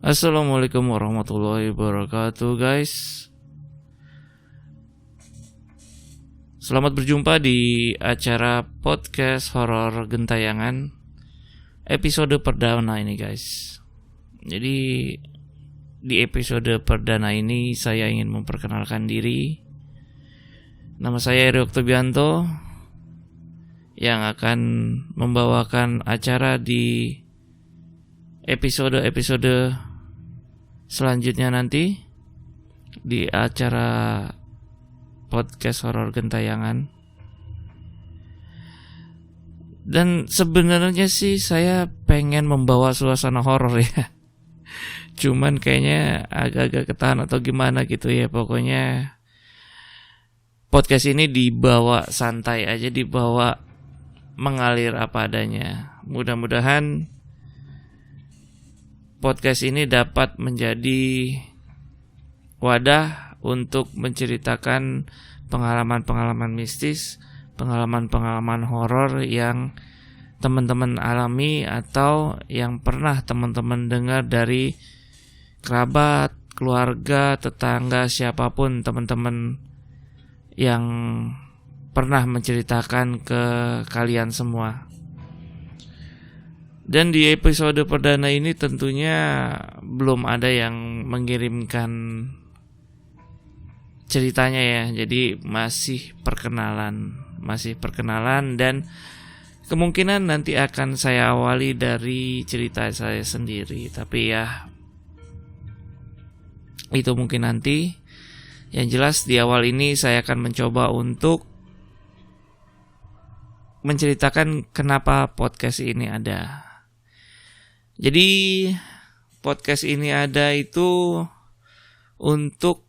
Assalamualaikum warahmatullahi wabarakatuh, guys. Selamat berjumpa di acara podcast horor gentayangan episode perdana ini, guys. Jadi di episode perdana ini saya ingin memperkenalkan diri. Nama saya Eri Oktobianto yang akan membawakan acara di episode selanjutnya nanti di acara podcast horor gentayangan. Dan sebenarnya sih saya pengen membawa suasana horor ya. Cuman kayaknya agak-agak ketahan atau gimana gitu ya. Pokoknya podcast ini dibawa santai aja, dibawa mengalir apa adanya. Mudah-mudahan podcast ini dapat menjadi wadah untuk menceritakan pengalaman-pengalaman mistis, pengalaman-pengalaman horor yang teman-teman alami atau yang pernah teman-teman dengar dari kerabat, keluarga, tetangga, siapapun teman-teman yang pernah menceritakan ke kalian semua. Dan di episode perdana ini tentunya belum ada yang mengirimkan ceritanya ya. Jadi masih perkenalan dan kemungkinan nanti akan saya awali dari cerita saya sendiri. Tapi ya itu mungkin nanti. Yang jelas di awal ini saya akan mencoba untuk menceritakan kenapa podcast ini ada. Jadi podcast ini ada itu untuk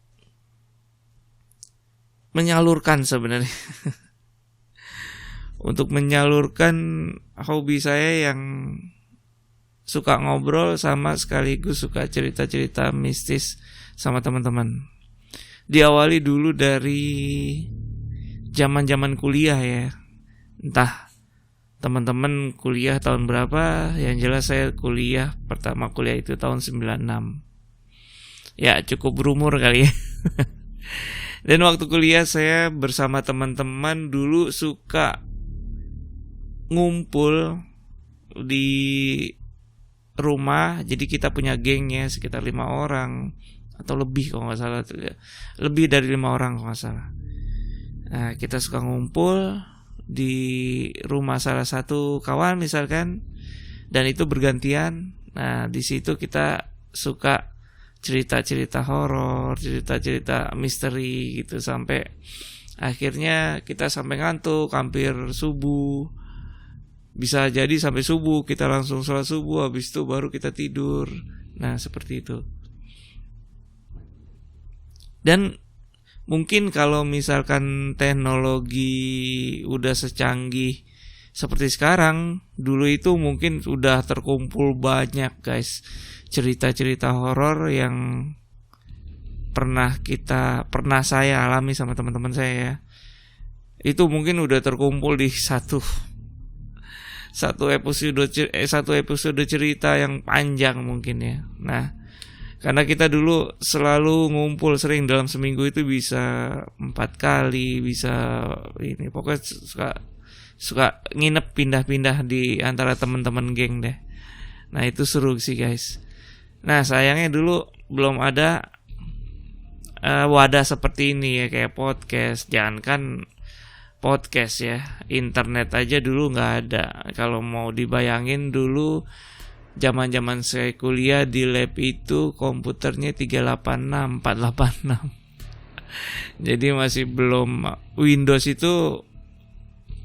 menyalurkan sebenarnya. Untuk menyalurkan hobi saya yang suka ngobrol sama sekaligus suka cerita-cerita mistis sama teman-teman. Diawali dulu dari zaman-zaman kuliah ya. Entah teman-teman kuliah tahun berapa, yang jelas saya pertama kuliah itu tahun 96. Ya cukup berumur kali ya. Dan waktu kuliah saya bersama teman-teman dulu suka ngumpul di rumah. Jadi kita punya gengnya sekitar 5 orang atau lebih kalau gak salah. Lebih dari 5 orang kalau gak salah. Nah kita suka ngumpul di rumah salah satu kawan misalkan, dan itu bergantian. Nah di situ kita suka cerita-cerita horor, cerita-cerita misteri gitu, sampai akhirnya kita sampai ngantuk hampir subuh. Bisa jadi sampai subuh kita langsung sholat subuh, habis itu baru kita tidur. Nah seperti itu. Dan mungkin kalau misalkan teknologi udah secanggih seperti sekarang, dulu itu mungkin sudah terkumpul banyak guys cerita-cerita horor yang pernah saya alami sama teman-teman saya ya. Itu mungkin udah terkumpul di satu episode cerita yang panjang mungkin ya. Nah karena kita dulu selalu ngumpul sering, dalam seminggu itu bisa 4 kali, bisa ini pokoknya suka nginep pindah-pindah di antara teman-teman geng deh. Nah itu seru sih guys. Nah sayangnya dulu belum ada wadah seperti ini ya, kayak podcast. Jangankan podcast ya, internet aja dulu nggak ada. Kalau mau dibayangin dulu zaman-zaman saya kuliah di lab itu komputernya 386, 486. Jadi masih belum, Windows itu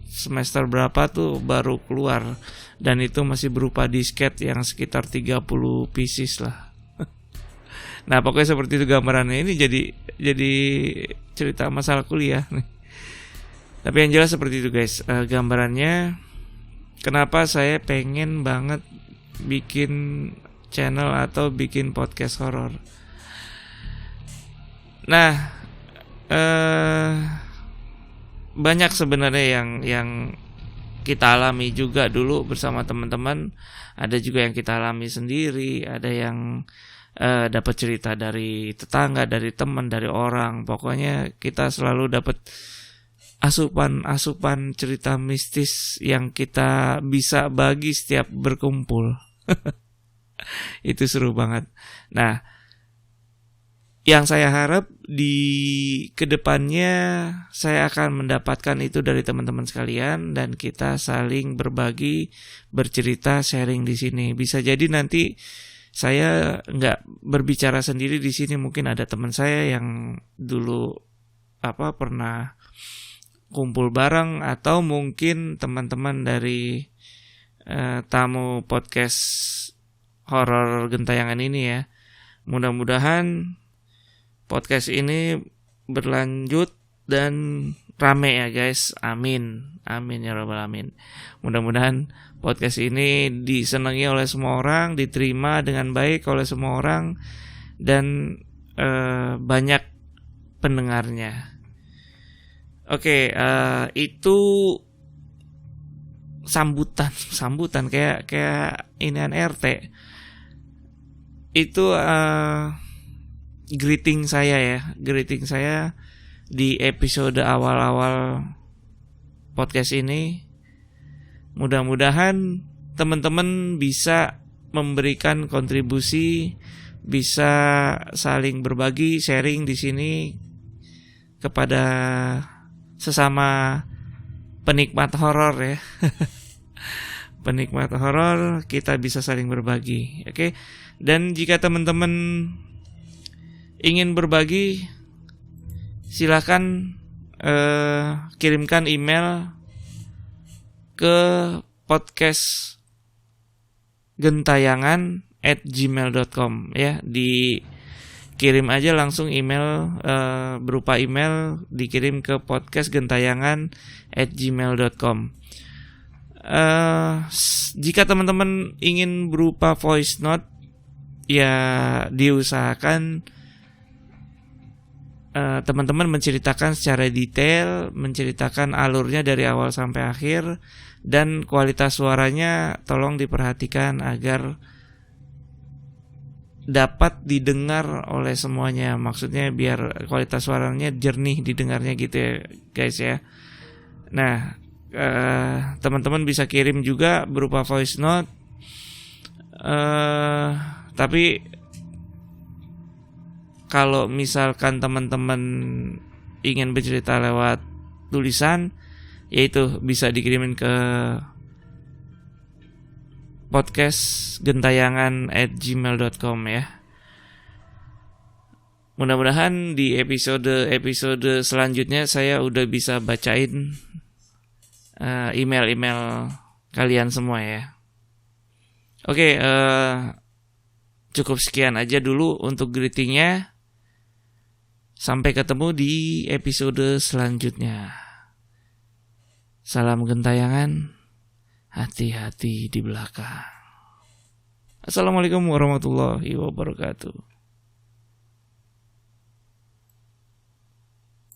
semester berapa tuh baru keluar, dan itu masih berupa disket yang sekitar 30 pieces lah. Nah pokoknya seperti itu gambarannya. Ini jadi cerita masalah kuliah nih. Tapi yang jelas seperti itu guys, gambarannya. Kenapa saya pengen banget bikin channel atau bikin podcast horor. Nah, banyak sebenarnya yang kita alami juga dulu bersama teman-teman, ada juga yang kita alami sendiri, ada yang dapat cerita dari tetangga, dari teman, dari orang. Pokoknya kita selalu dapat asupan cerita mistis yang kita bisa bagi setiap berkumpul. Itu seru banget. Nah, yang saya harap di kedepannya saya akan mendapatkan itu dari teman-teman sekalian, dan kita saling berbagi, bercerita, sharing di sini. Bisa jadi nanti saya nggak berbicara sendiri di sini, mungkin ada teman saya yang dulu pernah kumpul bareng, atau mungkin teman-teman dari tamu podcast horor gentayangan ini ya. Mudah-mudahan podcast ini berlanjut dan rame ya guys. Amin. Amin ya rabbal alamin. Mudah-mudahan podcast ini disenangi oleh semua orang, diterima dengan baik oleh semua orang, dan banyak pendengarnya. Oke, itu sambutan kayak inian RT. Itu greeting saya di episode awal-awal podcast ini. Mudah-mudahan teman-teman bisa memberikan kontribusi, bisa saling berbagi, sharing di sini kepada sesama penikmat horor ya. Penikmat horor, kita bisa saling berbagi, oke? Dan jika teman-teman ingin berbagi, silakan kirimkan email ke podcast gentayangan@gmail.com ya. Dikirim aja langsung email, berupa email dikirim ke podcastgentayangan@gmail.com. Jika teman-teman ingin berupa voice note, ya diusahakan teman-teman menceritakan secara detail, menceritakan alurnya dari awal sampai akhir, dan kualitas suaranya tolong diperhatikan agar dapat didengar oleh semuanya. Maksudnya biar kualitas suaranya jernih didengarnya gitu ya guys ya. Nah, teman-teman bisa kirim juga berupa voice note, tapi kalau misalkan teman-teman ingin bercerita lewat tulisan, yaitu bisa dikirimin ke podcastgentayangan@gmail.com ya. Mudah-mudahan di episode selanjutnya saya udah bisa bacain email kalian semua ya. Oke, cukup sekian aja dulu untuk greetingnya. Sampai ketemu di episode selanjutnya. Salam gentayangan, hati-hati di belakang. Assalamualaikum warahmatullahi wabarakatuh.